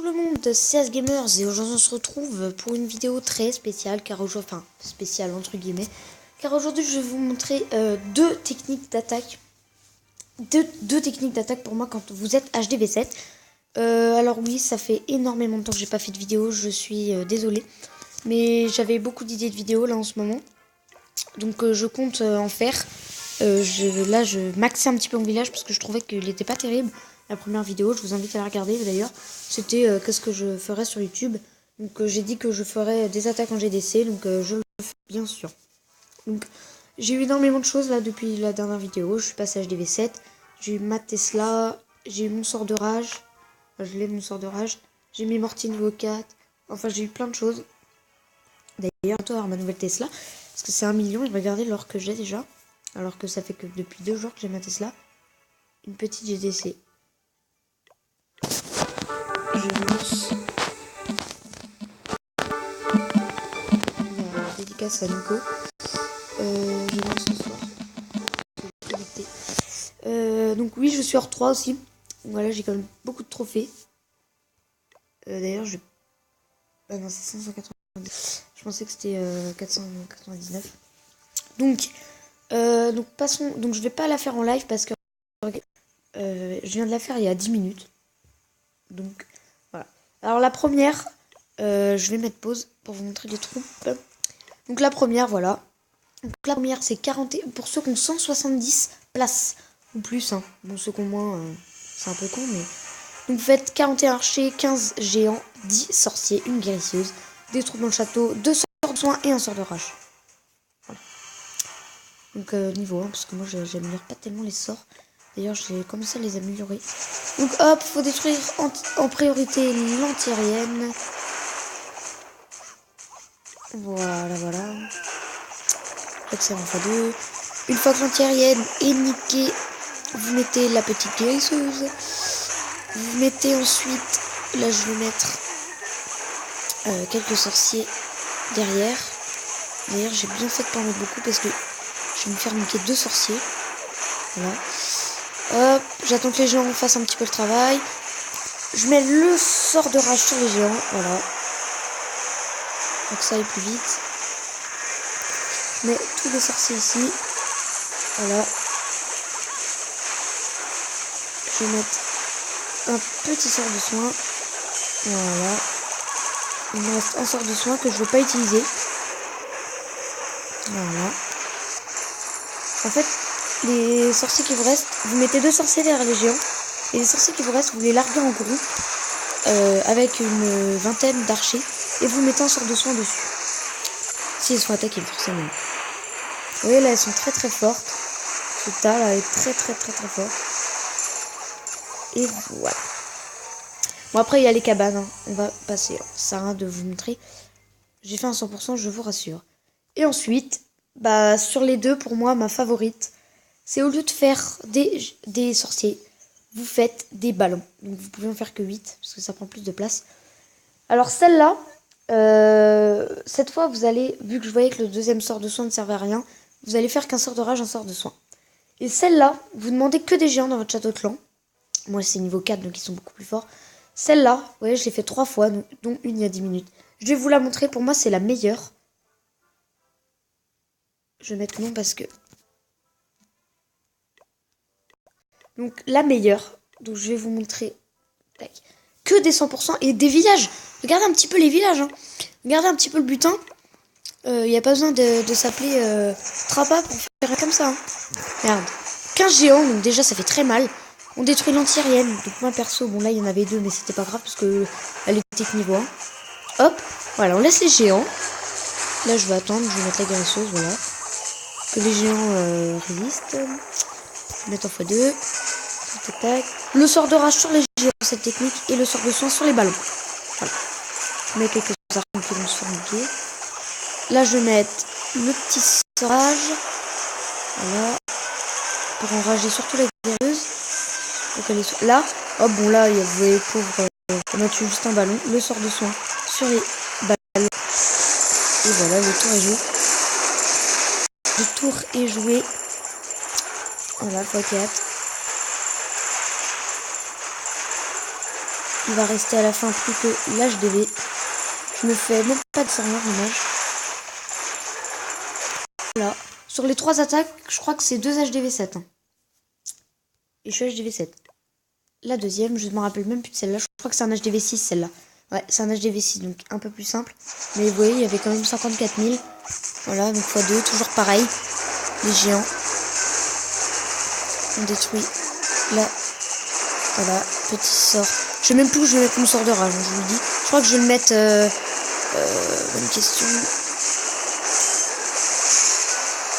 le monde, c'est CS Gamers et aujourd'hui on se retrouve pour une vidéo très spéciale car aujourd'hui, enfin spéciale entre guillemets, car aujourd'hui je vais vous montrer deux techniques d'attaque. Deux techniques d'attaque pour moi quand vous êtes HDV7. Alors oui, ça fait énormément de temps que j'ai pas fait de vidéo, je suis désolée. Mais j'avais beaucoup d'idées de vidéos là en ce moment. Donc je compte en faire. Là je maxais un petit peu mon village parce que je trouvais qu'il était pas terrible. La première vidéo, je vous invite à la regarder d'ailleurs. C'était qu'est-ce que je ferais sur YouTube. Donc j'ai dit que je ferais des attaques en GDC, donc je le fais bien sûr. Donc j'ai eu énormément de choses là depuis la dernière vidéo. Je suis passé à HDV7, j'ai eu ma Tesla, j'ai eu mon sort de rage. Enfin, je l'ai mon sort de rage. J'ai mis mortier niveau 4. Enfin j'ai eu plein de choses. D'ailleurs, bientôt avoir ma nouvelle Tesla. Parce que c'est 1 million et regardez l'or que j'ai déjà. Alors que ça fait que depuis 2 jours que j'ai ma Tesla. Une petite GDC. Je lance. Dédicace à Nico. Je lance ce soir. Donc oui, je suis hors 3 aussi. Voilà, j'ai quand même beaucoup de trophées. D'ailleurs, je... Ah non, c'est 590. Je pensais que c'était 499. Donc passons. Donc je vais pas la faire en live parce que je viens de la faire il y a 10 minutes. Donc voilà. Alors la première, je vais mettre pause pour vous montrer les troupes. Donc la première, voilà. Donc la première c'est 40 pour ceux qui ont 170 places ou plus. Hein. Bon, ceux qui ont moins, c'est un peu con, mais. Donc vous faites 41 archers, 15 géants, 10 sorciers, une guérisseuse, des troupes dans le château, 2 sorts de soin et un sort de rage. Voilà. Donc niveau 1, parce que moi j'améliore pas tellement les sorts. D'ailleurs j'ai commencé à les améliorer. Donc hop, faut détruire en priorité l'antiaérienne. Voilà. Excellent x2. Une fois que l'antiaérienne est niquée, vous mettez la petite guérisseuse. Vous mettez ensuite, là je vais mettre quelques sorciers derrière. D'ailleurs j'ai bien fait de pas en mettre beaucoup parce que je vais me faire niquer 2 sorciers. Voilà. Hop, j'attends que les géants fassent un petit peu le travail. Je mets le sort de rage sur les géants, voilà. Donc ça aille plus vite. Je mets tous les sorciers ici. Voilà. Je vais mettre un petit sort de soin. Voilà. Il me reste un sort de soin que je ne vais pas utiliser. Voilà. En fait, les sorciers qui vous restent, vous mettez 2 sorciers derrière les géants. Et les sorciers qui vous restent, vous les larguez en groupe avec une vingtaine d'archers. Et vous mettez un sort de soin dessus. Si ils sont attaqués, forcément. Vous voyez, là, elles sont très très fortes. Ce tas, là, est très fort. Et voilà. Bon, après, il y a les cabanes. Hein. On va passer. Ça sert à rien de vous montrer. J'ai fait un 100%, je vous rassure. Et ensuite, bah, sur les deux, pour moi, ma favorite, c'est au lieu de faire des sorciers, vous faites des ballons. Donc, vous pouvez en faire que 8, parce que ça prend plus de place. Alors, celle-là, cette fois, vous allez, vu que je voyais que le deuxième sort de soin ne servait à rien, vous allez faire qu'un sort de rage, un sort de soin. Et celle-là, vous demandez que des géants dans votre château de clan. Moi, c'est niveau 4, donc ils sont beaucoup plus forts. Celle-là, vous voyez, je l'ai fait 3 fois, dont une il y a 10 minutes. Je vais vous la montrer, pour moi, c'est la meilleure. Je vais mettre non parce que... Donc, la meilleure. Donc, je vais vous montrer. Tac. Que des 100% et des villages. Regardez un petit peu les villages. Hein. Regardez un petit peu le butin. Il n'y a pas besoin de s'appeler Trappa pour faire comme ça. Hein. Regarde. 15 géants, donc déjà, ça fait très mal. On détruit l'antiaérienne. Donc, moi, perso, bon, là, il y en avait 2, mais c'était pas grave parce que elle était que niveau 1. Hop. Voilà, on laisse les géants. Là, je vais attendre. Je vais mettre la guérisseuse, voilà. Que les géants résistent. Mettre en x2. Tac, tac. Le sort de rage sur les géants, cette technique, et le sort de soin sur les ballons. Voilà. Je mets quelques armes qui vont se faire niquer. Là, je vais mettre le petit sorage. Voilà. Pour enrager surtout la guérisseuse. Donc elle est là. Hop, bon, là, vous voyez, pauvre. On a tué juste un ballon. Le sort de soin sur les ballons. Et voilà, le tour est joué. Le tour est joué. Voilà, x4. il va rester à la fin plus que l'HDV. Je me fais même pas de serveur, dommage. Voilà. Sur les 3 attaques, je crois que c'est 2 HDV 7. Hein. Et je suis HDV 7. La deuxième, je ne me rappelle même plus de celle-là. Je crois que c'est un HDV 6 celle-là. Ouais, c'est un HDV 6, donc un peu plus simple. Mais vous voyez, il y avait quand même 54 000. Voilà, donc x2, toujours pareil. Les géants. On détruit là. Voilà, petit sort. Je sais même plus où je vais mettre mon sort de rage, je vous le dis. Je crois que je vais le mettre... bonne question.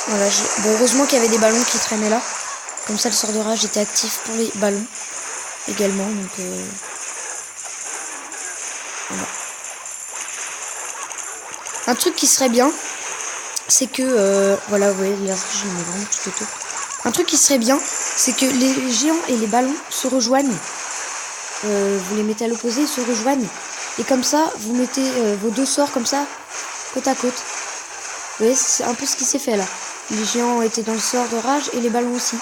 Voilà, bon, heureusement qu'il y avait des ballons qui traînaient là. Comme ça, le sort de rage était actif pour les ballons également. Donc, voilà. Un truc qui serait bien, c'est que... voilà, vous voyez, là, je mets vraiment tout autour. Un truc qui serait bien, c'est que les géants et les ballons se rejoignent. Vous les mettez à l'opposé, ils se rejoignent. Et comme ça, vous mettez vos 2 sorts comme ça, côte à côte. Vous voyez, c'est un peu ce qui s'est fait là. Les géants étaient dans le sort de rage et les ballons aussi.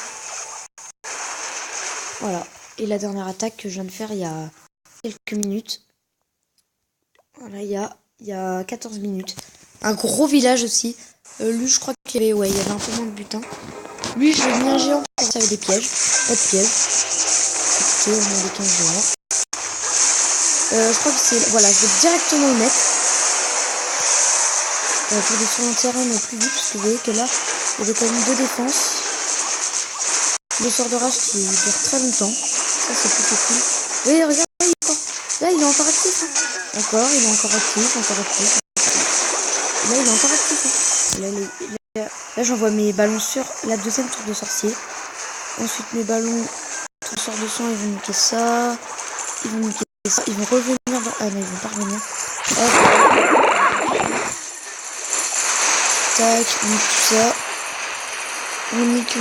Voilà. Et la dernière attaque que je viens de faire il y a quelques minutes. Voilà, il y a 14 minutes. Un gros village aussi. Lui, je crois qu'il y avait, il y avait un peu moins de butin. Lui, j'ai mis un géant pour ça avec des pièges. Pas de pièges. Écoutez, on a des 15 géants. Je crois que c'est... Voilà, je vais directement le mettre. Pour détruire un terrain non plus vite, parce que vous voyez que là, il y avait quand même 2 défenses. Le sort de rage qui dure très longtemps. Ça, c'est plutôt cool. Vous voyez, regardez, là, il est encore actif. Hein. Encore, il est encore actif, encore actif. Là, il est encore actif. Hein. Là, j'envoie mes ballons sur la deuxième tour de sorcier. Ensuite, mes ballons, tout sort de sang, ils vont niquer ça. Ils vont niquer ça. Ils vont revenir dans... Ah non, ils vont pas revenir. Hop. Tac, on nique tout ça. On nique.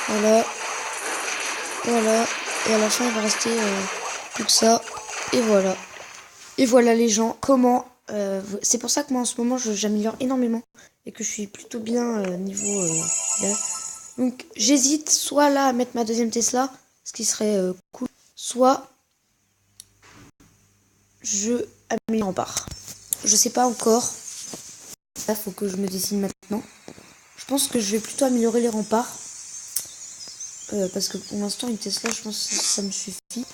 Voilà. Voilà. Et à la fin, il va rester plus que ça. Et voilà. Et voilà les gens. Comment... c'est pour ça que moi, en ce moment, j'améliore énormément. Et que je suis plutôt bien niveau... là. Donc, j'hésite soit là à mettre ma deuxième Tesla, ce qui serait cool. Soit... je améliore en part. Je sais pas encore. Ça, faut que je me décide maintenant. Je pense que je vais plutôt améliorer les remparts. Parce que pour l'instant, une Tesla, je pense que ça me suffit.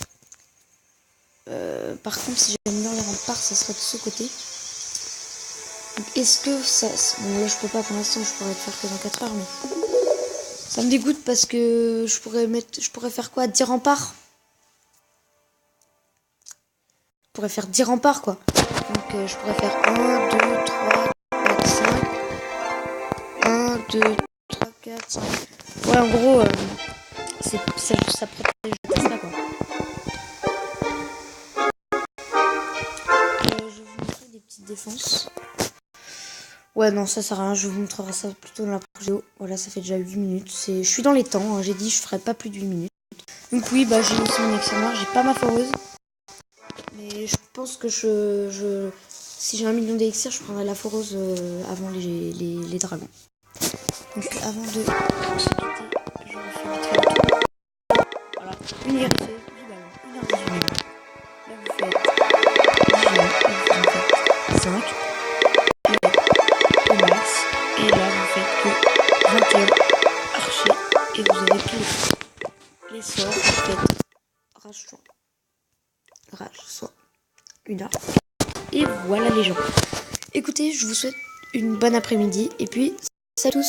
Par contre, si j'améliore les remparts, ça serait de ce côté. Donc, est-ce que ça... Bon, là, je peux pas pour l'instant, je pourrais le faire que dans 4 heures, mais... Ça me dégoûte parce que je pourrais faire quoi? 10 remparts? Je pourrais faire 10 remparts, quoi. Donc, je pourrais faire 1, 2, 3, 4, 5. 1, 2, 3, 4, 5. Ouais, en gros, ça protège le Tesla, quoi. Je vais vous montrer des petites défenses. Ouais, non, ça sert à rien. Je vous montrerai ça plutôt dans la prochaine vidéo. Voilà, ça fait déjà 8 minutes. Je suis dans les temps. Hein. J'ai dit je ferai pas plus de 8 minutes. Donc oui, bah j'ai aussi mon extérieur. J'ai pas ma foreuse. Mais je pense que si j'ai 1 million d'élixir, je prendrai la foreuse avant les dragons. Donc avant de se quitter, je refais vite fait le tour. Voilà, une hérisseuse, 10 ballons, une armure. Là vous faites 10 ballons, là vous faites 5. Au max. Et là vous faites que 21 archers. Et vous avez tous les sorts. Vous faites rage soit une arme. Et voilà les gens. Écoutez, je vous souhaite une bonne après-midi. Et puis, salut à tous.